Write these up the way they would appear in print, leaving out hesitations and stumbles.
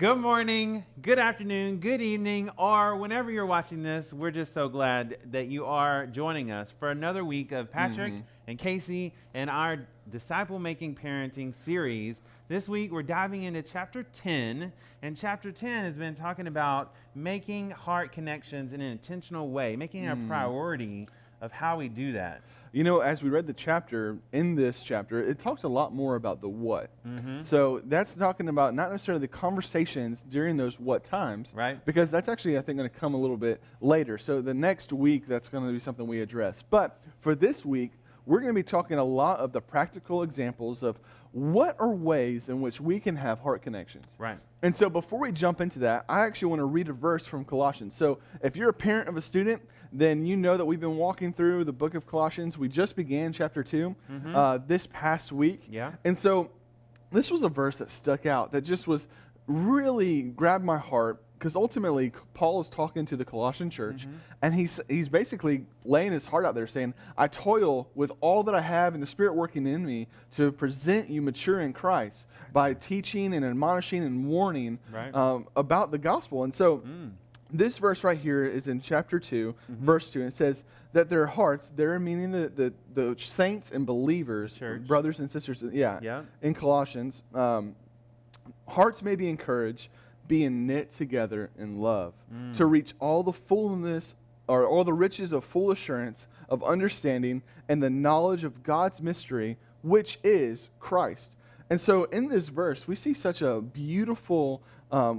Good morning, good afternoon, good evening, or whenever you're watching this, we're just so glad that you are joining us for another week of Patrick and Casey and our Disciple Making Parenting series. This week, we're diving into chapter 10, and chapter 10 has been talking about making heart connections in an intentional way, making it a priority of how we do that. You know, as we read the chapter, in this chapter, it talks a lot more about the what. So that's talking about not necessarily the conversations during those what times, right? Because that's actually, I think, going to come a little bit later. So the next week, that's going to be something we address. But for this week, we're going to be talking a lot of the practical examples of what are ways in which we can have heart connections. Right. And so before we jump into that, I actually want to read a verse from Colossians. So if you're a parent of a student, then you know that we've been walking through the book of Colossians. We just began chapter 2 this past week. Yeah. And so this was a verse that stuck out, that just was really grabbed my heart, because ultimately Paul is talking to the Colossian church, and he's basically laying his heart out there saying, I toil with all that I have and the Spirit working in me to present you mature in Christ by teaching and admonishing and warning about the gospel. And so this verse right here is in chapter 2, verse 2, and it says that their hearts, they're meaning the saints and believers, brothers and sisters, in Colossians, hearts may be encouraged, being knit together in love, to reach all the fullness or all the riches of full assurance of understanding and the knowledge of God's mystery, which is Christ. And so in this verse, we see such a beautiful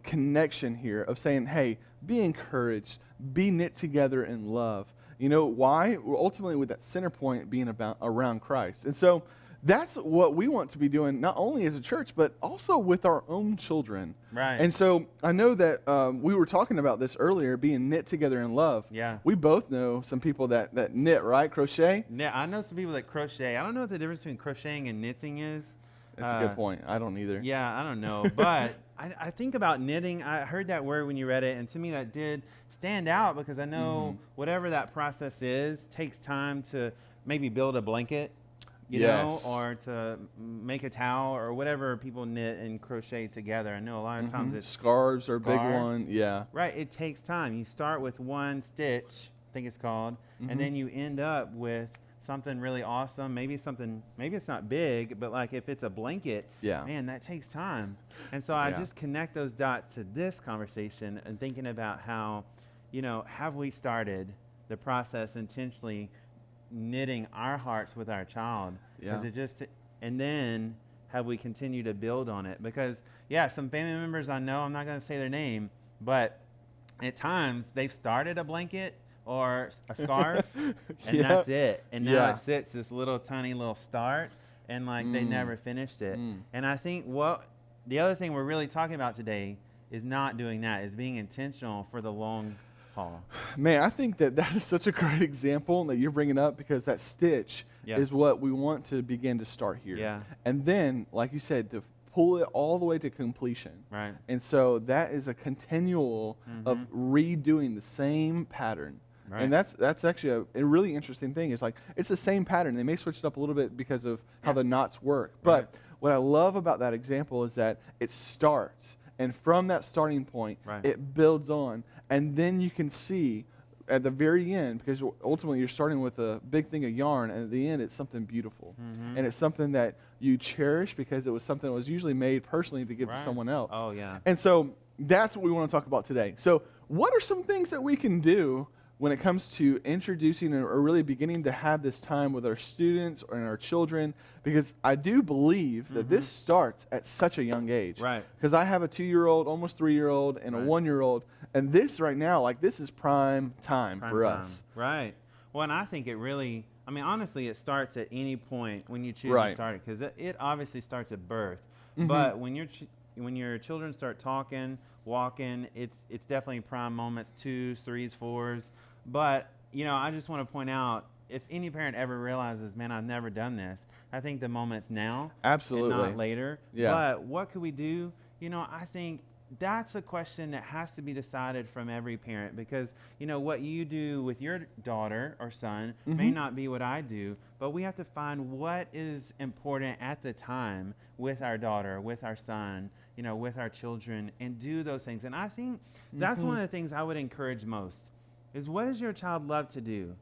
connection here of saying, hey, be encouraged, be knit together in love. You know why? Well, ultimately, with that center point being around Christ. And so that's what we want to be doing, not only as a church, but also with our own children. Right. And so I know that we were talking about this earlier, being knit together in love. Yeah. We both know some people that knit, right? Crochet? Yeah, I know some people that crochet. I don't know what the difference between crocheting and knitting is. That's a good point. I don't either. Yeah, I don't know. But I think about knitting. I heard that word when you read it, and to me that did stand out, because I know whatever that process is takes time to maybe build a blanket, you know, or to make a towel or whatever people knit and crochet together. I know a lot of times it's scarves are a big one. Yeah. Right. It takes time. You start with one stitch, I think it's called, and then you end up with something really awesome. Maybe it's not big, but like if it's a blanket, man, that takes time. And so I just connect those dots to this conversation and thinking about how, you know, have we started the process intentionally knitting our hearts with our child? Is it just, and then have we continued to build on it? Because some family members I know, I'm not going to say their name, but at times they've started a blanket or a scarf, and that's it. And now it sits this little tiny little start, and like they never finished it. And I think the other thing we're really talking about today is not doing that, is being intentional for the long haul. Man, I think that is such a great example that you're bringing up, because that stitch is what we want to begin to start here. Yeah. And then, like you said, to pull it all the way to completion. Right. And so that is a continual of redoing the same pattern. Right. And that's actually a really interesting thing. It's like, it's the same pattern. They may switch it up a little bit because of how the knots work. But what I love about that example is that it starts. And from that starting point, it builds on. And then you can see at the very end, because ultimately you're starting with a big thing of yarn, and at the end it's something beautiful. And it's something that you cherish because it was something that was usually made personally to give to someone else. Oh, yeah. And so that's what we want to talk about today. So what are some things that we can do when it comes to introducing or really beginning to have this time with our students and our children? Because I do believe that this starts at such a young age. Right. Because I have a 2-year-old, almost 3-year-old, and a 1-year-old, and this right now, like, this is prime time for us. Right. Well, and I think it really, I mean, honestly, it starts at any point when you choose to start it, because it obviously starts at birth. But when your children start talking, walking, it's definitely prime moments, 2s, 3s, 4s. But, you know, I just want to point out, if any parent ever realizes, man, I've never done this, I think the moment's now. Absolutely. And not later. Yeah. But what could we do? You know, I think that's a question that has to be decided from every parent, because, you know, what you do with your daughter or son may not be what I do, but we have to find what is important at the time with our daughter, with our son, with our children and do those things. And I think that's one of the things I would encourage most is, what does your child love to do?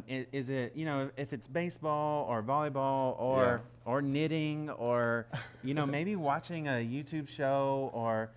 Is it, if it's baseball or volleyball or knitting or, maybe watching a YouTube show or,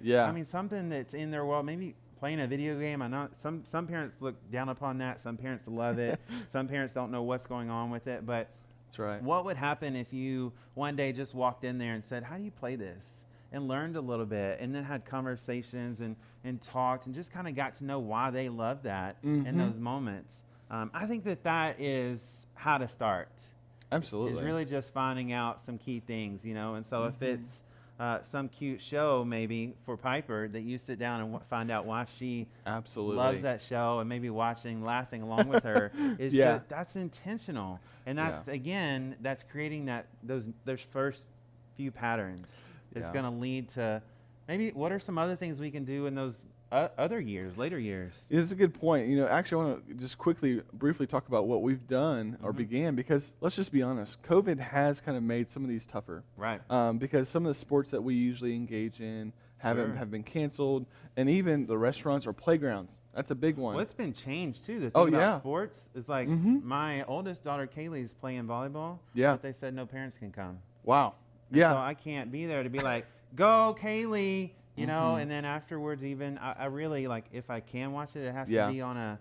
something that's in their world, maybe playing a video game. I know some parents look down upon that. Some parents love it. Some parents don't know what's going on with it. But that's right. What would happen if you one day just walked in there and said, how do you play this? And learned a little bit, and then had conversations and talks and just kind of got to know why they love that in those moments. I think that is how to start. Absolutely. Is really just finding out some key things, And so if it's some cute show maybe for Piper, that you sit down and find out why she loves that show, and maybe laughing along with her, is that's intentional. And that's, again, that's creating those first few patterns. It's going to lead to maybe what are some other things we can do in those later years. It's a good point. Actually, I want to just briefly talk about what we've done or began, because let's just be honest, COVID has kind of made some of these tougher. Right. Because some of the sports that we usually engage in have been canceled, and even the restaurants or playgrounds. That's a big one. Well, it's been changed too. The thing about sports is like my oldest daughter Kaylee's playing volleyball. Yeah. But they said no parents can come. Wow. And so I can't be there to be like, go Kaylee, and then afterwards even I really, like, if I can watch it, it has to be on a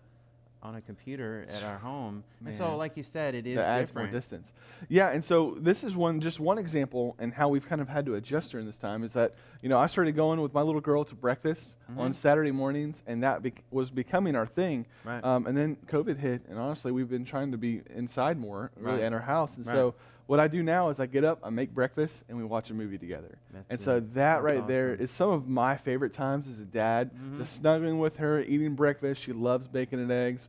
computer at our home. Man. And so, like you said, it is different. Adds more distance. Yeah, and so this is just one example, and how we've kind of had to adjust during this time is that, I started going with my little girl to breakfast on Saturday mornings, and that was becoming our thing. Right. And then COVID hit, and honestly, we've been trying to be inside more, really, at our house. And so what I do now is I get up, I make breakfast, and we watch a movie together. So that right awesome. There is some of my favorite times as a dad, just snuggling with her, eating breakfast. She loves bacon and eggs.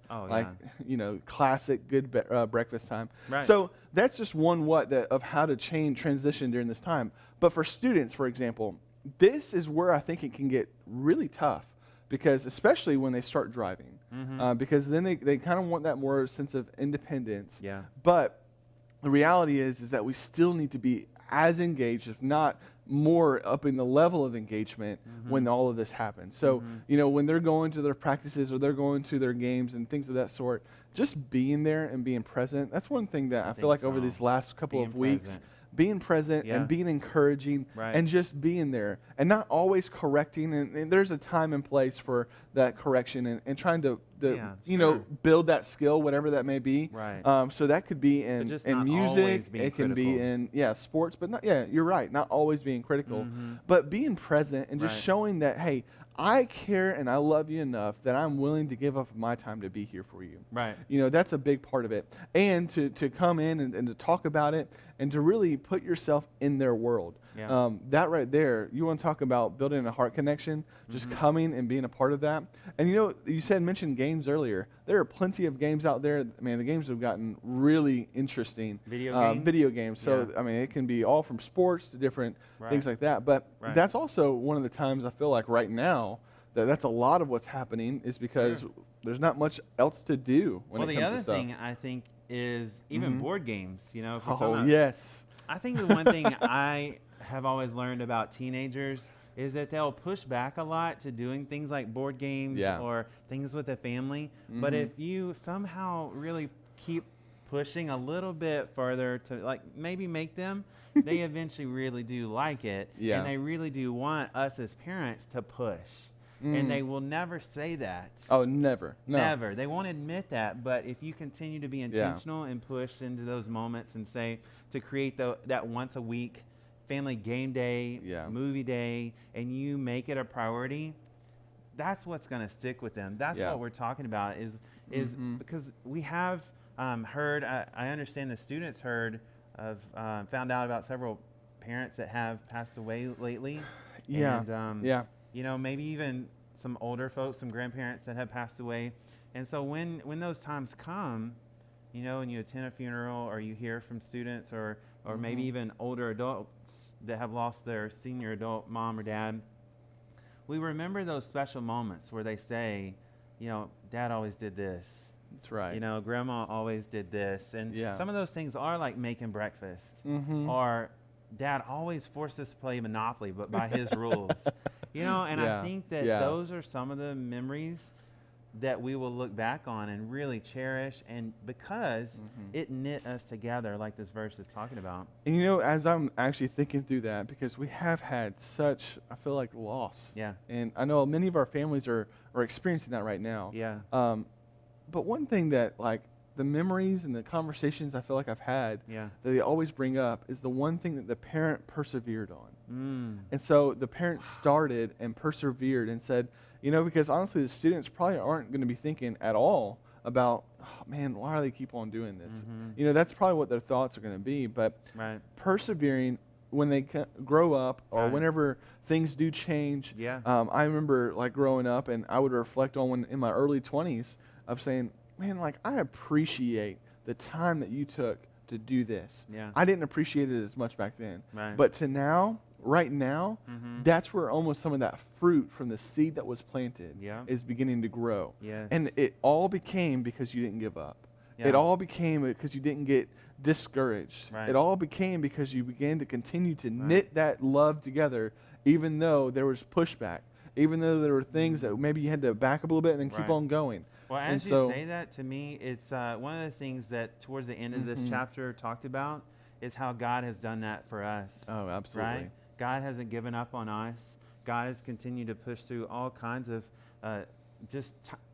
Classic good breakfast time. Right. So that's just one of how to transition during this time. But for students, for example, this is where I think it can get really tough, because especially when they start driving, because then they kind of want that more sense of independence. Yeah. But the reality is that we still need to be as engaged, if not more, up in the level of engagement when all of this happens. So, when they're going to their practices or they're going to their games and things of that sort, just being there and being present, that's one thing that I feel like over these last couple of weeks, being present and being encouraging and just being there and not always correcting. And there's a time and place for that correction and trying to build that skill, whatever that may be. Right. So that could be in music, it can be in sports, but you're right, not always being critical, but being present and just showing that, hey, I care and I love you enough that I'm willing to give up my time to be here for you. Right. That's a big part of it. And to come in and to talk about it and to really put yourself in their world. Yeah. That right there, you want to talk about building a heart connection, just coming and being a part of that. And you mentioned games earlier. There are plenty of games out there. Man, the games have gotten really interesting. Video games. So, it can be all from sports to different things like that. But that's also one of the times I feel like right now that's a lot of what's happening is because there's not much else to do when it comes to stuff. Well, the other thing I think is even board games, if we're talking about, yes. I think the one thing I have always learned about teenagers is that they'll push back a lot to doing things like board games or things with a family. But if you somehow really keep pushing a little bit further to maybe make them, they eventually really do like it. Yeah. And they really do want us as parents to push. And they will never say that. Oh, never. No. Never. They won't admit that. But if you continue to be intentional and push into those moments and say to create that once a week family game day, movie day, and you make it a priority, that's what's going to stick with them. That's what we're talking about is because we have heard, I understand the students found out about several parents that have passed away lately. Yeah. And, maybe even some older folks, some grandparents that have passed away. And so when those times come, and you attend a funeral or you hear from students or maybe even older adults that have lost their senior adult mom or dad, we remember those special moments where they say, Dad always did this. That's right. Grandma always did this. And some of those things are like making breakfast or Dad always forced us to play Monopoly, but by his rules. And I think that those are some of the memories that we will look back on and really cherish, and because it knit us together like this verse is talking about. And as I'm actually thinking through that, because we have had such, I feel like, loss. Yeah. And I know many of our families are experiencing that right now. Yeah. But one thing that, like, the memories and the conversations I feel like I've had that they always bring up is the one thing that the parent persevered on. And so the parent started and persevered and said, because honestly the students probably aren't going to be thinking at all about, oh, man, why do they keep on doing this? That's probably what their thoughts are going to be. But persevering when they grow up or whenever things do change. I remember, like, growing up, and I would reflect on when in my early 20s of saying, man, like, I appreciate the time that you took to do this. I didn't appreciate it as much back then. But right now, that's where almost some of that fruit from the seed that was planted is beginning to grow. And it all became because you didn't give up. It all became because you didn't get discouraged. It all became because you began to continue to knit that love together, even though there was pushback, even though there were things that maybe you had to back up a little bit and then keep on going. Well, as you say that, to me, it's one of the things that towards the end of this chapter talked about is how God has done that for us. Oh, absolutely. Right? God hasn't given up on us. God has continued to push through all kinds of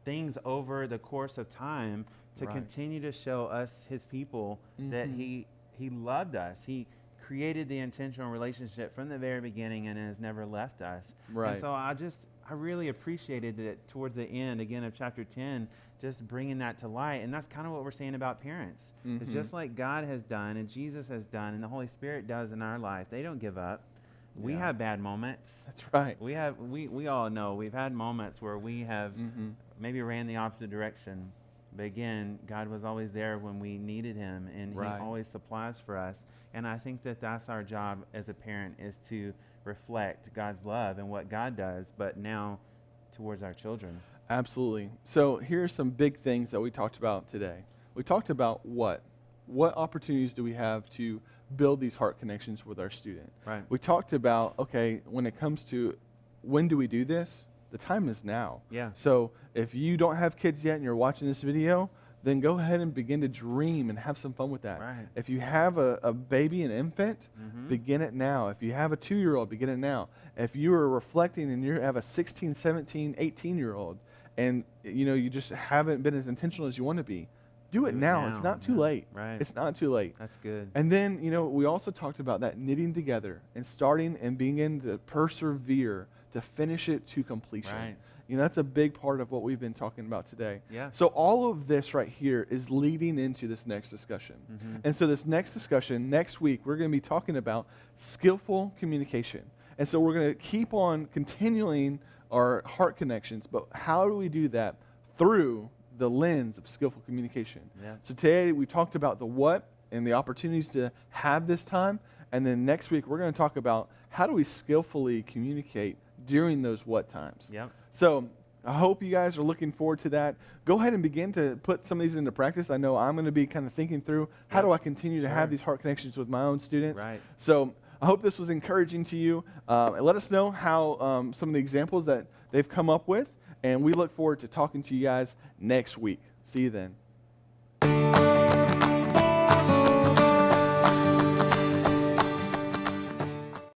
things over the course of time to continue to show us, his people, that he loved us. He created the intentional relationship from the very beginning and has never left us. And so I really appreciated that towards the end, again, of chapter 10, just bringing that to light. And that's kind of what we're saying about parents. It's just like God has done and Jesus has done and the Holy Spirit does in our life. They don't give up. We have bad moments. That's right. We all know we've had moments where we have maybe ran the opposite direction. But again, God was always there when we needed him, and he always supplies for us. And I think that that's our job as a parent, is to reflect God's love and what God does, but now towards our children. Absolutely. So here are some big things that we talked about today. We talked about what opportunities do we have to build these heart connections with our student. We talked about, okay, when it comes to when do we do this, the time is now. So if you don't have kids yet and you're watching this video, then go ahead and begin to dream and have some fun with that. If you have a baby, an infant, begin it now. If you have a 2-year-old, begin it now. If you are reflecting and you have a 16, 17, 18-year-old and you just haven't been as intentional as you want to be, do it now. It's not too late. It's not too late. That's good. And then, we also talked about that knitting together and starting and beginning to persevere to finish it to completion. That's a big part of what we've been talking about today. So all of this right here is leading into this next discussion. And so this next discussion, next week, we're going to be talking about skillful communication. And so we're going to keep on continuing our heart connections, but how do we do that? Through the lens of skillful communication. So today we talked about the what and the opportunities to have this time. And then next week we're going to talk about how do we skillfully communicate during those what times. So I hope you guys are looking forward to that. Go ahead and begin to put some of these into practice. I know I'm going to be kind of thinking through how do I continue to have these heart connections with my own students. So I hope this was encouraging to you. And let us know how some of the examples that they've come up with. And we look forward to talking to you guys next week. See you then.